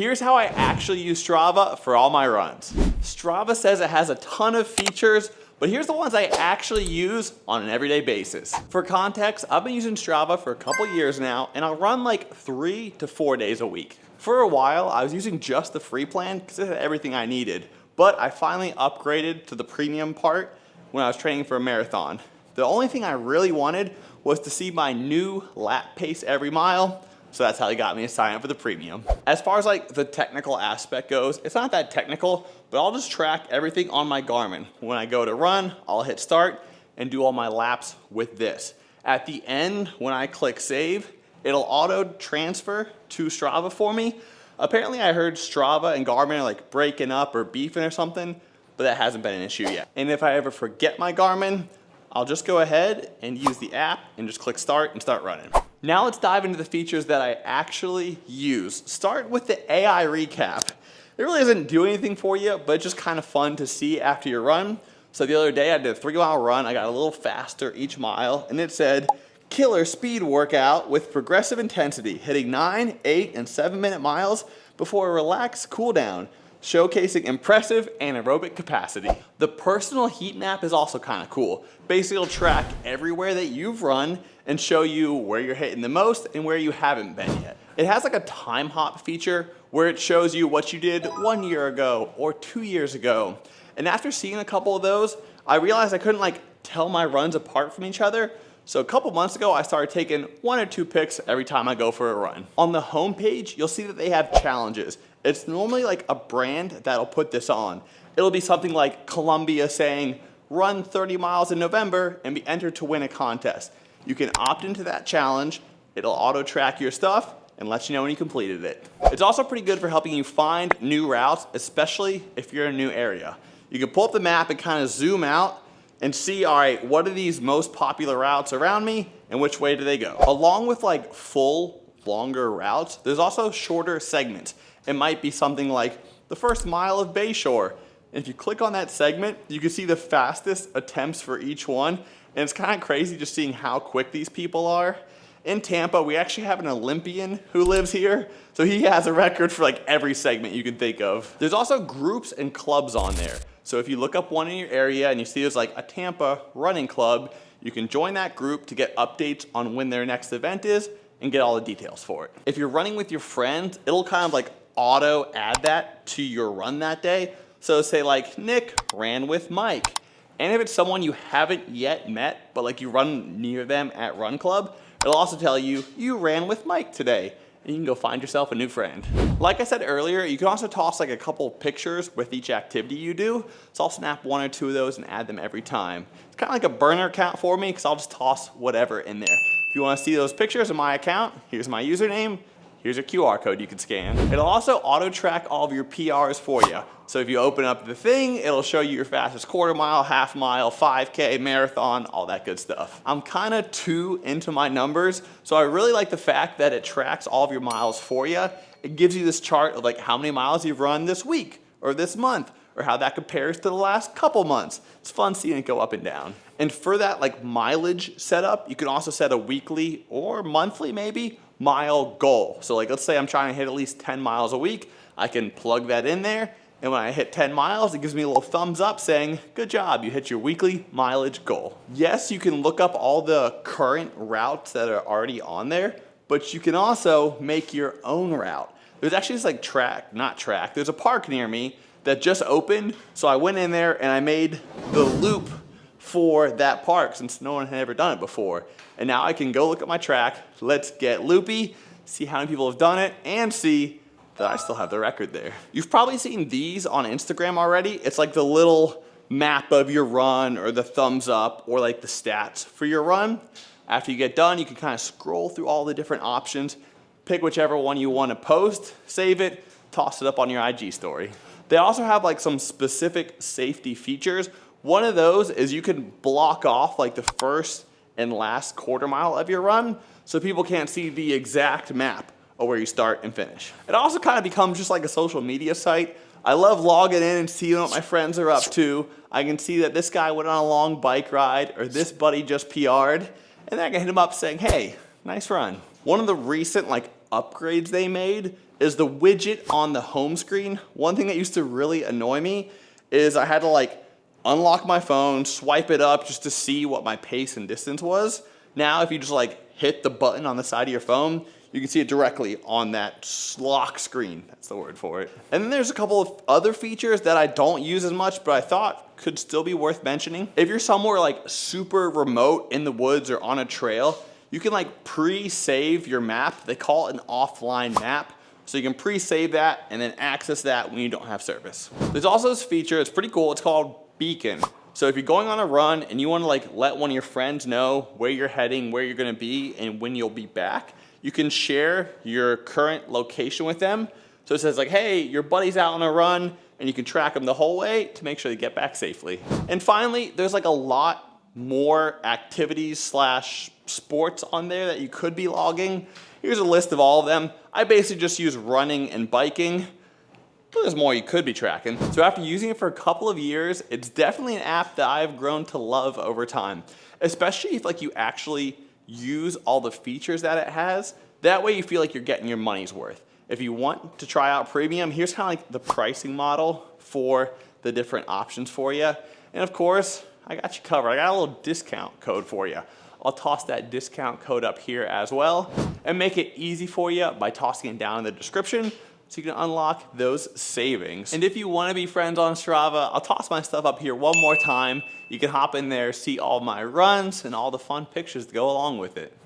Here's how I actually use Strava for all my runs. Strava says it has a ton of features, but here's the ones I actually use on an everyday basis. For context, I've been using Strava for a couple years now, and I'll run like 3 to 4 days a week. For a while, I was using just the free plan because it had everything I needed, but I finally upgraded to the premium part when I was training for a marathon. The only thing I really wanted was to see my new lap pace every mile, so that's how they got me to sign up for the premium. As far as like the technical aspect goes, it's not that technical, but I'll just track everything on my Garmin. When I go to run, I'll hit start and do all my laps with this. At the end, when I click save, it'll auto transfer to Strava for me. Apparently I heard Strava and Garmin are like breaking up or beefing or something, but that hasn't been an issue yet. And if I ever forget my Garmin, I'll just go ahead and use the app and just click start and start running. Now let's dive into the features that I actually use. Start with the AI recap. It really doesn't do anything for you, but it's just kind of fun to see after your run. So the other day I did a 3-mile run. I got a little faster each mile, and it said, killer speed workout with progressive intensity, hitting 9, 8, and 7-minute miles before a relaxed cool down, showcasing impressive anaerobic capacity. The personal heat map is also kind of cool. Basically, it'll track everywhere that you've run and show you where you're hitting the most and where you haven't been yet. It has like a time hop feature where it shows you what you did 1 year ago or 2 years ago. And after seeing a couple of those, I realized I couldn't like tell my runs apart from each other. So a couple months ago, I started taking 1 or 2 pics every time I go for a run. On the homepage, you'll see that they have challenges. It's normally like a brand that'll put this on. It'll be something like Columbia saying, run 30 miles in November and be entered to win a contest. You can opt into that challenge. It'll auto track your stuff and let you know when you completed it. It's also pretty good for helping you find new routes, especially if you're in a new area. You can pull up the map and kind of zoom out and see, all right, what are these most popular routes around me and which way do they go? Along with like full, longer routes, there's also shorter segments. It might be something like the first mile of Bayshore. And if you click on that segment, you can see the fastest attempts for each one. And it's kind of crazy just seeing how quick these people are. In Tampa, we actually have an Olympian who lives here. So he has a record for like every segment you can think of. There's also groups and clubs on there. So if you look up one in your area and you see there's like a Tampa running club, you can join that group to get updates on when their next event is and get all the details for it. If you're running with your friends, it'll kind of like auto add that to your run that day. So say like Nick ran with Mike. And if it's someone you haven't yet met, but like you run near them at Run Club, it'll also tell you, you ran with Mike today. And you can go find yourself a new friend. Like I said earlier, you can also toss like a couple pictures with each activity you do. So I'll snap 1 or 2 of those and add them every time. It's kind of like a burner account for me because I'll just toss whatever in there. If you want to see those pictures in my account, here's my username. Here's a QR code you can scan. It'll also auto track all of your PRs for you. So if you open up the thing, it'll show you your fastest quarter mile, half mile, 5K, marathon, all that good stuff. I'm kind of too into my numbers, so I really like the fact that it tracks all of your miles for you. It gives you this chart of like how many miles you've run this week or this month, or how that compares to the last couple months. It's fun seeing it go up and down. And for that like mileage setup, you can also set a weekly or monthly maybe mile goal. So like let's say I'm trying to hit at least 10 miles a week, I can plug that in there, and when I hit 10 miles, it gives me a little thumbs up saying, good job, you hit your weekly mileage goal. Yes, you can look up all the current routes that are already on there, but you can also make your own route. There's actually this like there's a park near me that just opened, so I went in there and I made the loop for that park since no one had ever done it before. And now I can go look at my track, let's get loopy, see how many people have done it, and see that I still have the record there. You've probably seen these on Instagram already. It's like the little map of your run or the thumbs up or like the stats for your run. After you get done, you can kind of scroll through all the different options, pick whichever one you want to post, save it, toss it up on your IG story. They also have like some specific safety features. One of those is you can block off like the first and last quarter mile of your run so people can't see the exact map of where you start and finish. It also kind of becomes just like a social media site. I love logging in and seeing what my friends are up to. I can see that this guy went on a long bike ride or this buddy just PR'd, and then I can hit him up saying, hey, nice run. One of the recent like upgrades they made is the widget on the home screen. One thing that used to really annoy me is I had to like unlock my phone, swipe it up just to see what my pace and distance was. Now, if you just like hit the button on the side of your phone, you can see it directly on that lock screen. That's the word for it. And then there's a couple of other features that I don't use as much, but I thought could still be worth mentioning. If you're somewhere like super remote in the woods or on a trail, you can like pre-save your map. They call it an offline map. So you can pre-save that and then access that when you don't have service. There's also this feature, it's pretty cool, it's called Beacon. So if you're going on a run and you want to like let one of your friends know where you're heading, where you're going to be, and when you'll be back, you can share your current location with them. So it says like, hey, your buddy's out on a run, and you can track them the whole way to make sure they get back safely. And finally, there's like a lot more activities slash sports on there that you could be logging. Here's a list of all of them. I basically just use running and biking. But there's more you could be tracking. So after using it for a couple of years, it's definitely an app that I've grown to love over time, especially if like you actually use all the features that it has. That way you feel like you're getting your money's worth. If you want to try out premium, here's kind of like the pricing model for the different options for you. And of course, I got you covered. I got a little discount code for you. I'll toss that discount code up here as well and make it easy for you by tossing it down in the description so you can unlock those savings. And if you want to be friends on Strava, I'll toss my stuff up here one more time. You can hop in there, see all my runs and all the fun pictures that go along with it.